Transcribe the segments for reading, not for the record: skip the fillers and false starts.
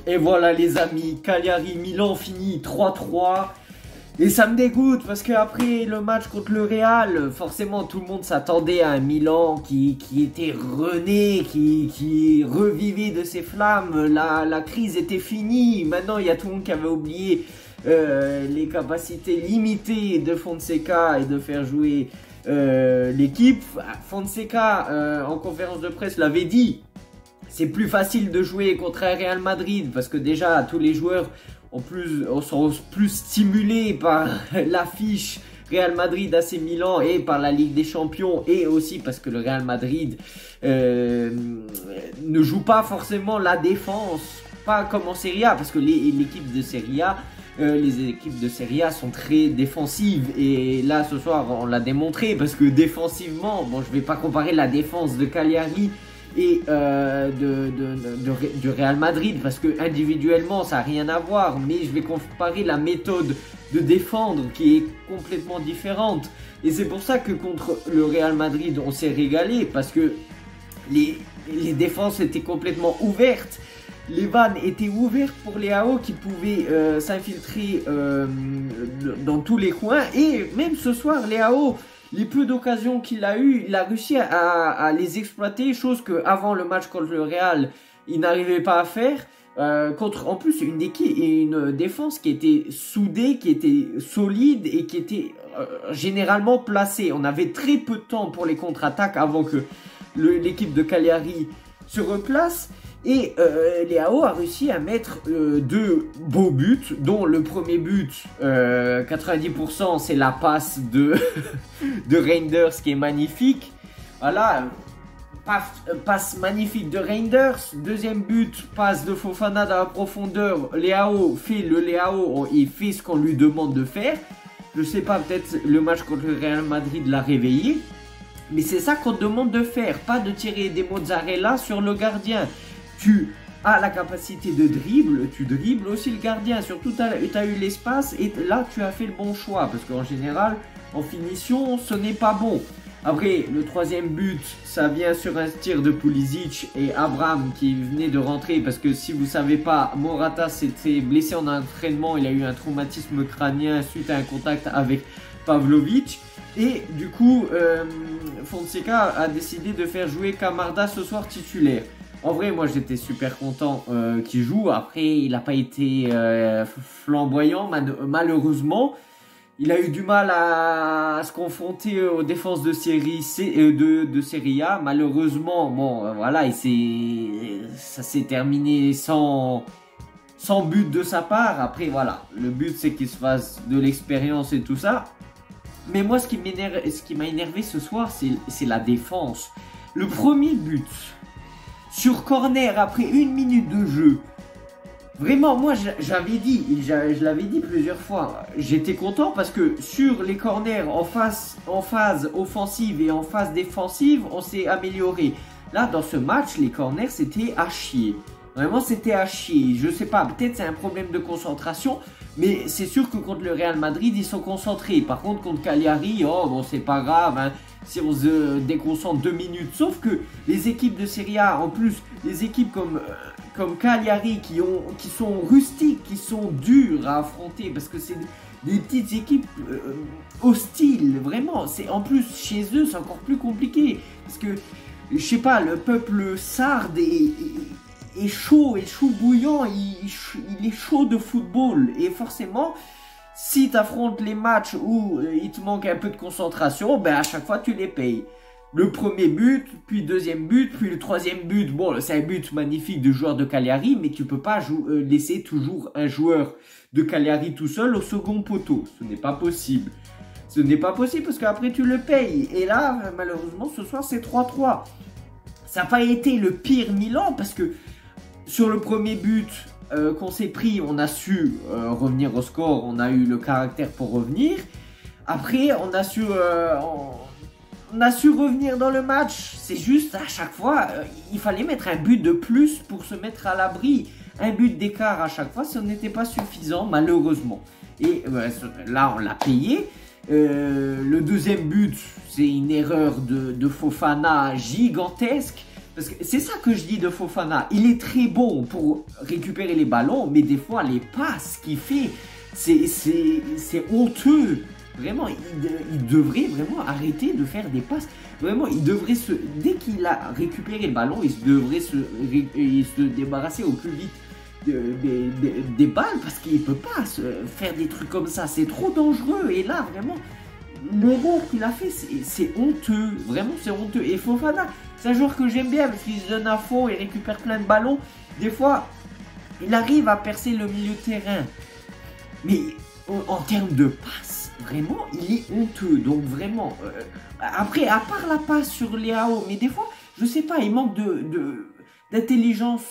Et voilà les amis, Cagliari-Milan finit 3-3. Et ça me dégoûte parce qu'après le match contre le Real, forcément tout le monde s'attendait à un Milan qui était rené, qui revivait de ses flammes. La crise était finie. Maintenant il y a tout le monde qui avait oublié les capacités limitées de Fonseca et de faire jouer l'équipe. Fonseca en conférence de presse l'avait dit. C'est plus facile de jouer contre un Real Madrid parce que déjà tous les joueurs sont plus stimulés par l'affiche Real Madrid AC Milan et par la Ligue des Champions, et aussi parce que le Real Madrid ne joue pas forcément la défense, pas comme en Serie A, parce que les équipes de Serie A sont très défensives, et là ce soir on l'a démontré parce que défensivement, bon, je vais pas comparer la défense de Cagliari et du Real Madrid parce que individuellement ça n'a rien à voir, mais je vais comparer la méthode de défendre qui est complètement différente. Et c'est pour ça que contre le Real Madrid on s'est régalé, parce que les défenses étaient complètement ouvertes, les vannes étaient ouvertes pour Leao qui pouvait s'infiltrer dans tous les coins. Et même ce soir Leao, les peu d'occasions qu'il a eu, il a réussi à les exploiter, chose qu'avant le match contre le Real, il n'arrivait pas à faire. Contre en plus une défense qui était soudée, qui était solide et qui était généralement placée. On avait très peu de temps pour les contre-attaques avant que l'équipe de Cagliari se replace. Et Leao a réussi à mettre deux beaux buts, dont le premier but, 90% c'est la passe de Reinders qui est magnifique. Voilà, passe magnifique de Reinders. Deuxième but, passe de Fofana dans la profondeur. Leao fait le Leao, il fait ce qu'on lui demande de faire. Je sais pas, peut-être le match contre le Real Madrid l'a réveillé. Mais c'est ça qu'on te demande de faire, pas de tirer des mozzarella sur le gardien. Tu as la capacité de dribble, tu dribbles aussi le gardien, surtout tu as eu l'espace et là tu as fait le bon choix, parce qu'en général en finition ce n'est pas bon. Après le troisième but, ça vient sur un tir de Pulisic et Abraham qui venait de rentrer, parce que si vous savez pas, Morata s'était blessé en entraînement, il a eu un traumatisme crânien suite à un contact avec Pavlovic. Et du coup Fonseca a décidé de faire jouer Camarda ce soir titulaire. En vrai, moi j'étais super content qu'il joue. Après, il n'a pas été flamboyant, malheureusement. Il a eu du mal à se confronter aux défenses de Serie A. Malheureusement, bon, voilà, ça s'est terminé sans but de sa part. Après, voilà, le but c'est qu'il se fasse de l'expérience et tout ça. Mais moi, ce qui m'a énervé ce soir, c'est la défense. Le premier but sur corner après 1 minute de jeu. Vraiment, moi j'avais dit, je l'avais dit plusieurs fois, j'étais content parce que sur les corners en phase offensive et en phase défensive, on s'est amélioré. Là, dans ce match, les corners c'était à chier. Vraiment, c'était à chier. Je sais pas, peut-être c'est un problème de concentration, mais c'est sûr que contre le Real Madrid, ils sont concentrés. Par contre, contre Cagliari, oh bon, c'est pas grave, hein. Si on se déconcentre 2 minutes. Sauf que les équipes de Serie A, en plus, les équipes comme Cagliari qui sont rustiques, qui sont dures à affronter, parce que c'est des petites équipes hostiles, vraiment. En plus, chez eux, c'est encore plus compliqué. Parce que, je sais pas, le peuple sarde est chaud bouillant, il est chaud de football. Et forcément, si tu affrontes les matchs où il te manque un peu de concentration, ben à chaque fois tu les payes. Le premier but, puis le deuxième but, puis le troisième but. Bon, c'est un but magnifique de joueur de Cagliari, mais tu peux pas laisser toujours un joueur de Cagliari tout seul au second poteau. Ce n'est pas possible. Ce n'est pas possible parce qu'après tu le payes. Et là, malheureusement, ce soir c'est 3-3. Ça n'a pas été le pire Milan parce que sur le premier but qu'on s'est pris, on a su revenir au score, on a eu le caractère pour revenir. Après, on a su revenir dans le match. C'est juste, à chaque fois, il fallait mettre un but de plus pour se mettre à l'abri. Un but d'écart à chaque fois, ce n'était pas suffisant, malheureusement. Et là, on l'a payé. Le deuxième but, c'est une erreur de Fofana gigantesque. Parce que c'est ça que je dis de Fofana. Il est très bon pour récupérer les ballons, mais des fois, les passes qu'il fait, c'est honteux. Vraiment, il devrait vraiment arrêter de faire des passes. Vraiment, il devrait dès qu'il a récupéré le ballon, il devrait se débarrasser au plus vite des balles, parce qu'il peut pas faire des trucs comme ça. C'est trop dangereux. Et là, vraiment, l'erreur qu'il a fait, c'est honteux. Vraiment, c'est honteux. Et Fofana, c'est un joueur que j'aime bien parce qu'il se donne à fond, il récupère plein de ballons. Des fois, il arrive à percer le milieu de terrain. Mais en termes de passes, vraiment, il est honteux. Donc vraiment, après, à part la passe sur Leao, mais des fois, je sais pas, il manque d'intelligence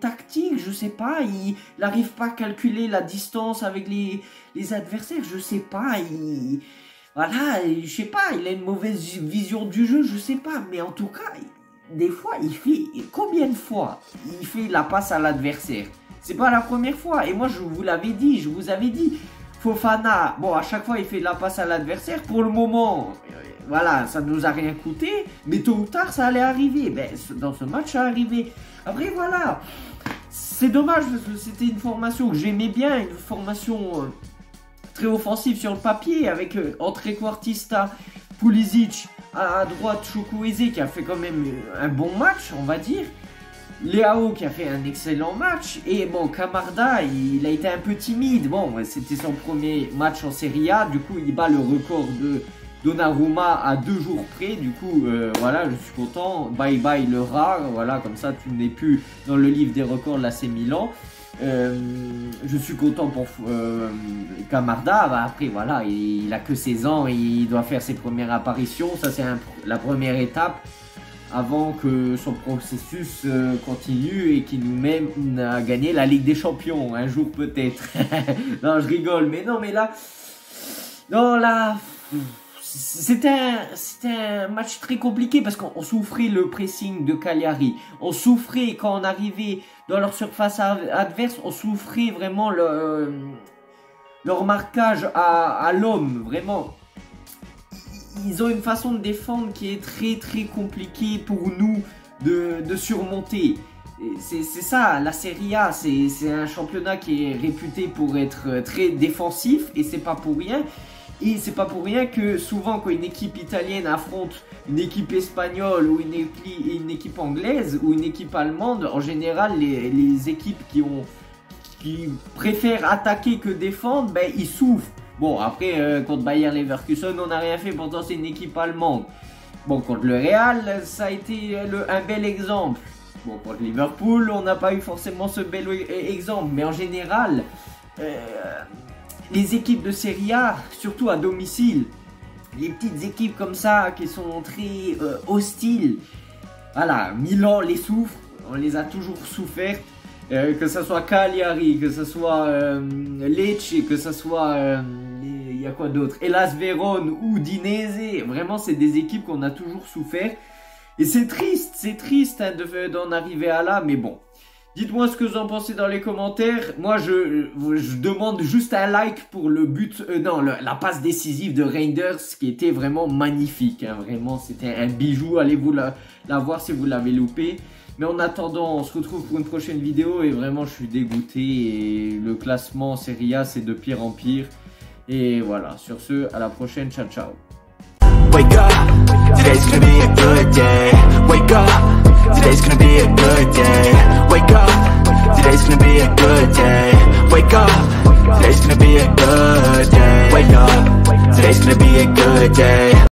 tactique, je sais pas, il n'arrive pas à calculer la distance avec les adversaires, je sais pas, voilà, je sais pas, il a une mauvaise vision du jeu, je sais pas, mais en tout cas, des fois, combien de fois il fait la passe à l'adversaire? C'est pas la première fois, et moi je vous l'avais dit, je vous avais dit, Fofana, bon, à chaque fois il fait la passe à l'adversaire, pour le moment, voilà, ça nous a rien coûté, mais tôt ou tard ça allait arriver, ben, dans ce match ça arrivé. Après voilà, c'est dommage parce que c'était une formation que j'aimais bien, une formation très offensive sur le papier, avec trequartista, Pulisic, à droite Chukwueze qui a fait quand même un bon match, on va dire. Leao qui a fait un excellent match, et bon, Camarda, il a été un peu timide. Bon, c'était son premier match en Serie A, du coup il bat le record de Donnarumma à 2 jours près, du coup voilà, je suis content, bye bye le rat, voilà, comme ça tu n'es plus dans le livre des records de l'AC Milan. Je suis content pour Camarda. Bah, après voilà, il a que 16 ans et il doit faire ses premières apparitions, ça c'est la première étape avant que son processus continue et qu'il nous mène à gagner la Ligue des Champions un jour peut-être. Non, je rigole, mais non, mais là, non, là, c'était un match très compliqué parce qu'on souffrait le pressing de Cagliari, on souffrait quand on arrivait dans leur surface adverse, on souffrait vraiment leur marquage à l'homme, vraiment. Ils ont une façon de défendre qui est très très compliquée pour nous de surmonter. C'est ça, la Serie A, c'est un championnat qui est réputé pour être très défensif, et c'est pas pour rien. Et c'est pas pour rien que souvent quand une équipe italienne affronte une équipe espagnole ou une équipe anglaise ou une équipe allemande, en général les équipes qui préfèrent attaquer que défendre, ben ils souffrent. Bon, après, contre Bayer Leverkusen, on n'a rien fait, pourtant c'est une équipe allemande. Bon, contre le Real, ça a été un bel exemple. Bon, contre Liverpool, on n'a pas eu forcément ce bel exemple. Mais en général, les équipes de Serie A, surtout à domicile, les petites équipes comme ça, qui sont très hostiles, voilà, Milan les souffre, on les a toujours souffert. Que ce soit Cagliari, que ce soit Lecce, que ce soit, il y a quoi d'autre, Hellas Vérone ou Udinese, vraiment c'est des équipes qu'on a toujours souffert. Et c'est triste hein, d'en arriver à là, mais bon. Dites-moi ce que vous en pensez dans les commentaires. Moi, je demande juste un like pour le but, la passe décisive de Reinders, qui était vraiment magnifique. Hein, vraiment, c'était un bijou. Allez-vous la voir si vous l'avez loupé. Mais en attendant, on se retrouve pour une prochaine vidéo. Et vraiment, je suis dégoûté. Et le classement Serie A, c'est de pire en pire. Et voilà, sur ce, à la prochaine. Ciao, ciao. Wake up, today's gonna be a good day. Wake up, today's gonna be a good day. Wake up, today's gonna be a good day. Wake up, today's gonna be a good day. Wake up, today's gonna be a good day.